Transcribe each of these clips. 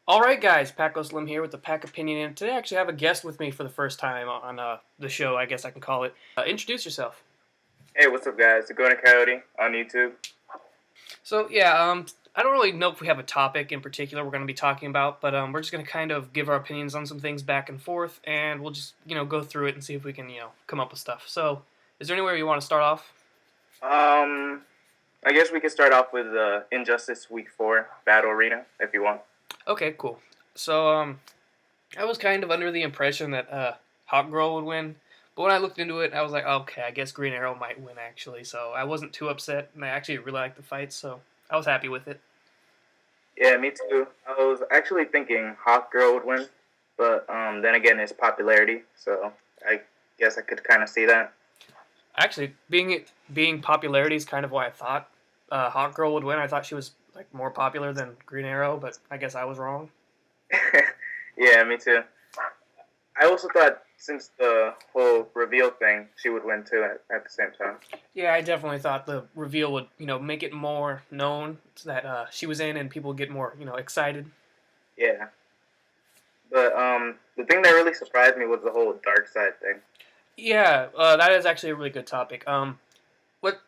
Alright guys, Paco Slim here with the Pack Opinion, and today I actually have a guest with me for the first time on the show, I guess I can call it. Introduce yourself. Hey, what's up, guys? TheGoldenCoyote on YouTube. I don't really know if we have a topic in particular we're going to be talking about, but we're just going to kind of give our opinions on some things back and forth, and we'll just, go through it and see if we can, come up with stuff. So, is there anywhere you want to start off? Um, I guess we could start off with Injustice Week 4 Battle Arena, if you want. Okay, cool. So, I was kind of under the impression that Hawk Girl would win, but when I looked into it, I was like, okay, I guess Green Arrow might win actually. So I wasn't too upset, and I actually really liked the fight, so I was happy with it. Yeah, me too. I was actually thinking Hawk Girl would win, but then again, it's popularity, so I guess I could kind of see that. Actually, being popularity is kind of why I thought Hawk Girl would win. I thought she was like more popular than Green Arrow, but I guess I was wrong. Yeah, me too. I also thought since the whole reveal thing, she would win too at the same time. Yeah, I definitely thought the reveal would, make it more known that she was in, and people would get more, excited. Yeah, but the thing that really surprised me was the whole dark side thing. Yeah, that is actually a really good topic. What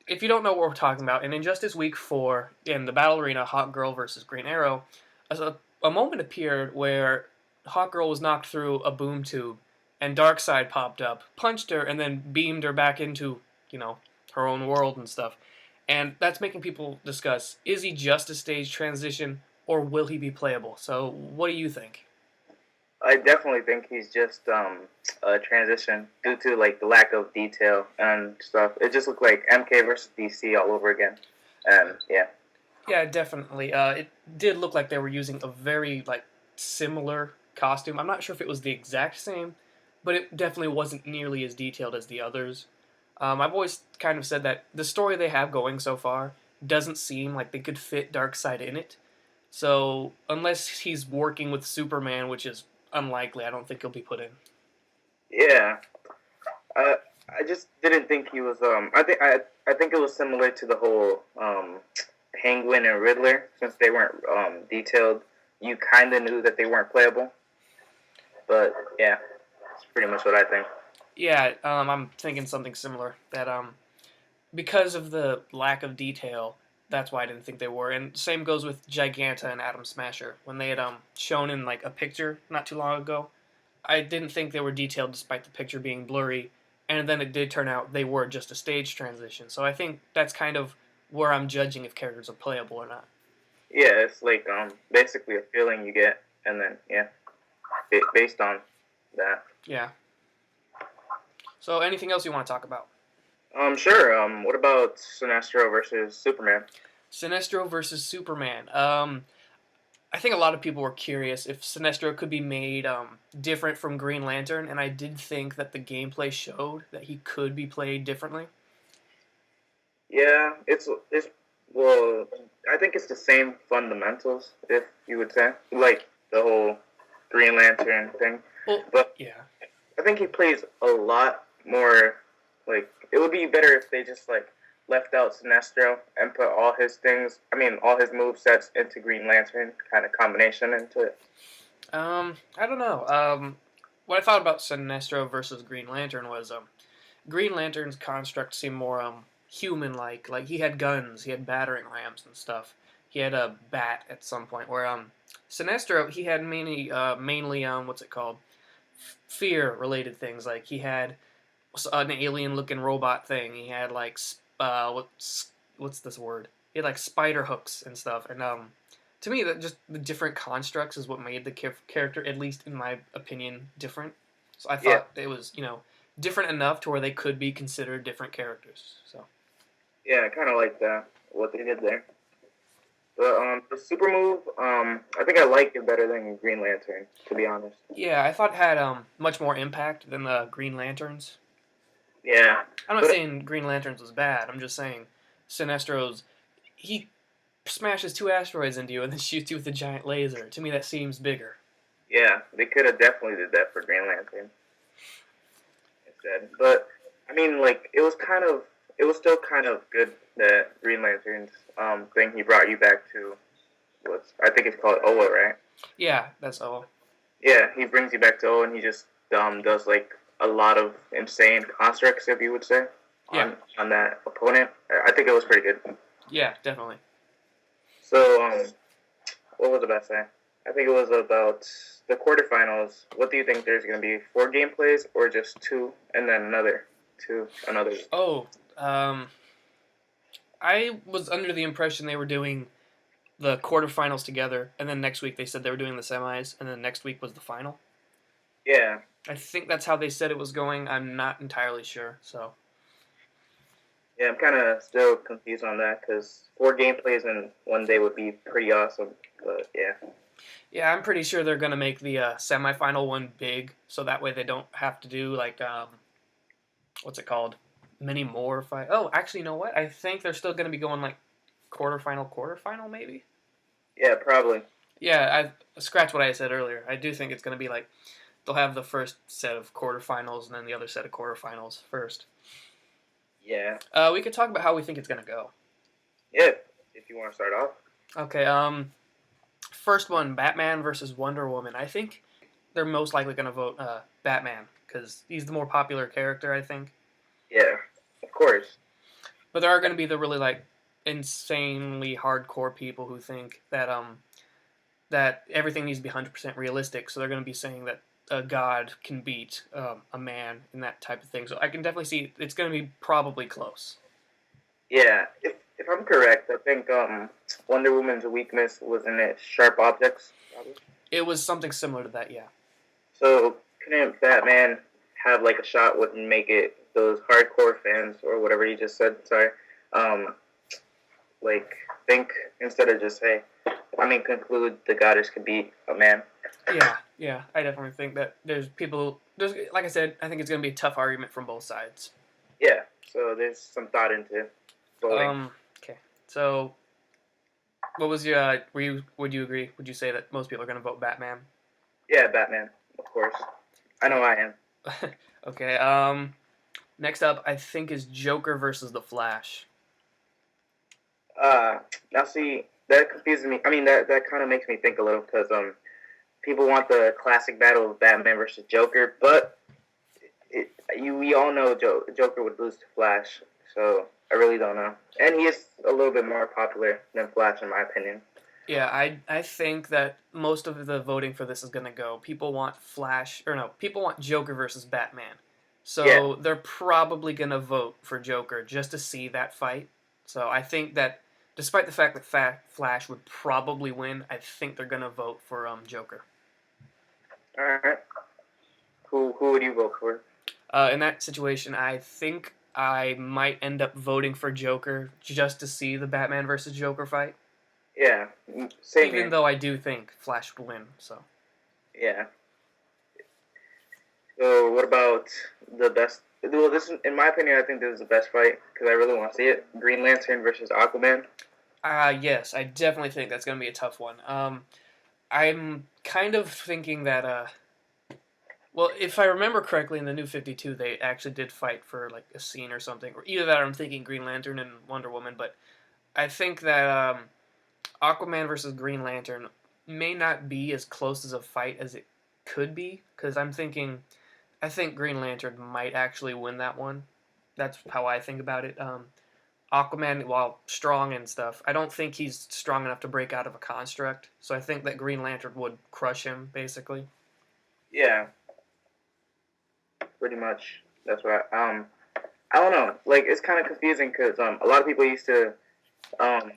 if you don't know what we're talking about? In Injustice Week 4, in the Battle Arena, Hawk Girl versus Green Arrow, a moment appeared where Hawk Girl was knocked through a boom tube, and Darkseid popped up, punched her, and then beamed her back into, her own world and stuff. And that's making people discuss, is he just a stage transition, or will he be playable? So, what do you think? I definitely think he's just a transition due to like the lack of detail and stuff. It just looked like MK versus DC all over again, and yeah, Yeah, definitely. It did look like they were using a very similar costume. I'm not sure if it was the exact same, but it definitely wasn't nearly as detailed as the others. I've always kind of said that the story they have going so far doesn't seem like they could fit Darkseid in it. So unless he's working with Superman, which is unlikely, I don't think he'll be put in. yeah. Uh, I just didn't think he was. I think it was similar to the whole Penguin and Riddler since they weren't detailed. You kind of knew that they weren't playable, but yeah, that's pretty much what I think. Yeah, I'm thinking something similar. That because of the lack of detail, that's why I didn't think they were. And same goes with Giganta and Atom Smasher. When they had shown in like a picture not too long ago, I didn't think they were detailed despite the picture being blurry. And then it did turn out they were just a stage transition. So I think that's kind of where I'm judging if characters are playable or not. Yeah, it's like basically a feeling you get, and then yeah, based on that. Yeah. So anything else you want to talk about? Sure. What about Sinestro versus Superman? Sinestro versus Superman. I think a lot of people were curious if Sinestro could be made different from Green Lantern, and I did think that the gameplay showed that he could be played differently. Yeah, it's well, I think it's the same fundamentals, if you would say, like the whole Green Lantern thing. Well, But yeah. I think he plays a lot more. Like it would be better if they just like left out Sinestro and put all his things. I mean, all his move sets into Green Lantern kind of combination into it. I don't know. What I thought about Sinestro versus Green Lantern was Green Lantern's construct seemed more human-like. Like he had guns, he had battering rams and stuff. He had a bat at some point. Where Sinestro he had mainly what's it called? Fear-related things. Like he had an alien-looking robot thing. He had like what's this word? He had like spider hooks and stuff. And to me, that just the different constructs is what made the character, at least in my opinion, different. So I Yeah, thought it was different enough to where they could be considered different characters. So yeah, I kind of like that what they did there. But the super move, I think I liked it better than Green Lantern, to be honest. yeah, I thought it had much more impact than the Green Lanterns. Yeah, I'm not but saying Green Lanterns was bad. I'm just saying Sinestro's he smashes two asteroids into you and then shoots you with a giant laser. To me, that seems bigger. yeah, they could have definitely did that for Green Lantern instead. But I mean, like it was still kind of good that Green Lantern's thing he brought you back to was I think it's called Oa, right? Yeah, that's all. Yeah, he brings you back to O, and he just does like a lot of insane constructs, if you would say, Yeah, on that opponent. I think it was pretty good. yeah, definitely. So what was the best say? I think it was about the quarterfinals. What do you think there's going to be? 4 gameplays or just two, and then another two, another? Oh, um, I was under the impression they were doing the quarterfinals together, and then next week they said they were doing the semis, and then next week was the final. Yeah, I think that's how they said it was going. I'm not entirely sure. So yeah. I'm kind of still confused on that because 4 gameplays in one day would be pretty awesome. But yeah, yeah, I'm pretty sure they're gonna make the semifinal one big, so that way they don't have to do like what's it called, many more fight. Oh, actually, you know what? I think they're still gonna be going like quarterfinal, maybe. yeah, probably. Yeah, I scratch what I said earlier. I do think it's gonna be like they'll have the first set of quarterfinals and then the other set of quarterfinals first. Yeah, We could talk about how we think it's gonna go. yeah. If you want to start off, Okay. First one, Batman versus Wonder Woman. I think they're most likely gonna vote Batman because he's the more popular character. I think, yeah, of course. but there are gonna be the really like insanely hardcore people who think that everything needs to be 100% realistic. So they're going to be saying that a god can beat a man and that type of thing. So I can definitely see it's going to be probably close. Yeah, if I'm correct, I think Wonder Woman's weakness was in its sharp objects. Probably. It was something similar to that, yeah. So couldn't Batman have like a shot with and make it those hardcore fans or whatever you just said? Sorry, um, like think instead of just say, I mean, conclude the goddess could beat a man. Yeah, yeah. I definitely think that there's people. There's like I said, I think it's going to be a tough argument from both sides. Yeah, so there's some thought into voting. Okay. So, what was your? Were you? Would you agree? Would you say that most people are going to vote Batman? Yeah, Batman, of course. I know I am. Okay. Next up, I think is Joker versus the Flash. Uh, Now see that confuses me. I mean that kind of makes me think a little because people want the classic battle of Batman versus Joker, but we all know Joker would lose to Flash, so I really don't know. And he is a little bit more popular than Flash, in my opinion. Yeah, I think that most of the voting for this is gonna go. People want Flash, or no, people want Joker versus Batman. Yeah, So they're probably gonna vote for Joker just to see that fight. So I think that, despite the fact that Flash would probably win, I think they're gonna vote for Joker. all right. Who would you vote for? In that situation, I think I might end up voting for Joker just to see the Batman versus Joker fight. Yeah, same Even here. though I do think Flash would win. So. Yeah. So what about the best? Well, this is, in my opinion, I think this is the best fight because I really want to see it. Green Lantern versus Aquaman. Yes, I definitely think that's going to be a tough one. I'm kind of thinking that, well, if I remember correctly, in the New 52, they actually did fight for, like, a scene or something. Or either that or I'm thinking Green Lantern and Wonder Woman, but I think that Aquaman versus Green Lantern may not be as close as a fight as it could be, because I think Green Lantern might actually win that one. That's how I think about it. Aquaman, while strong and stuff, I don't think he's strong enough to break out of a construct. So I think that Green Lantern would crush him, basically. Yeah, pretty much. That's right. I don't know. Like it's kind of confusing because a lot of people used to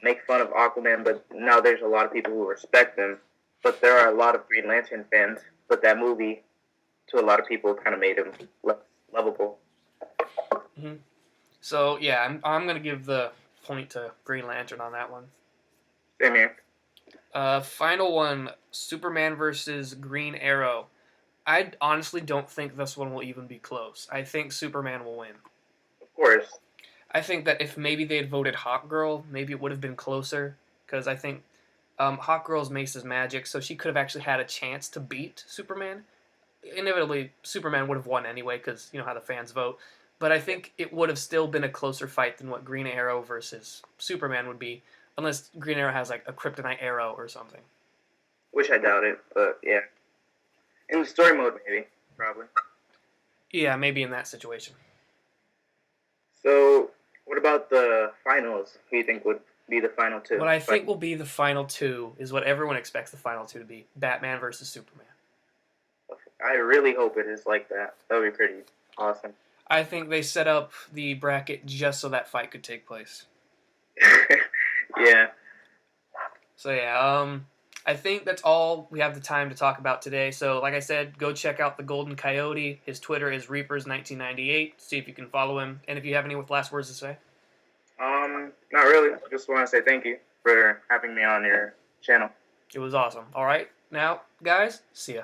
make fun of Aquaman, but now there's a lot of people who respect him. But there are a lot of Green Lantern fans. But that movie, to a lot of people, kind of made him less lovable. hmm So yeah, I'm gonna give the point to Green Lantern on that one. Same here. Final one: Superman versus Green Arrow. I honestly don't think this one will even be close. I think Superman will win. Of course. I think that if maybe they had voted Hawk Girl, maybe it would have been closer. Because I think Hawk Girl's mace is magic, so she could have actually had a chance to beat Superman. Inevitably, Superman would have won anyway, because you know how the fans vote. But I think it would have still been a closer fight than what Green Arrow versus Superman would be, unless Green Arrow has like a kryptonite arrow or something. which I doubt it, but yeah. In the story mode, maybe, probably. Yeah, maybe in that situation. So, what about the finals? Who do you think would be the final two? What I Like, think will be the final two is what everyone expects the final two to be: Batman versus Superman. I really hope it is like that. That would be pretty awesome. I think they set up the bracket just so that fight could take place. Yeah. So yeah, I think that's all we have the time to talk about today. So like I said, go check out the Golden Coyote. His Twitter is Reapers1998. See if you can follow him. And if you have any last words to say. Not really. Just want to say thank you for having me on your channel. It was awesome. All right, now guys, see ya.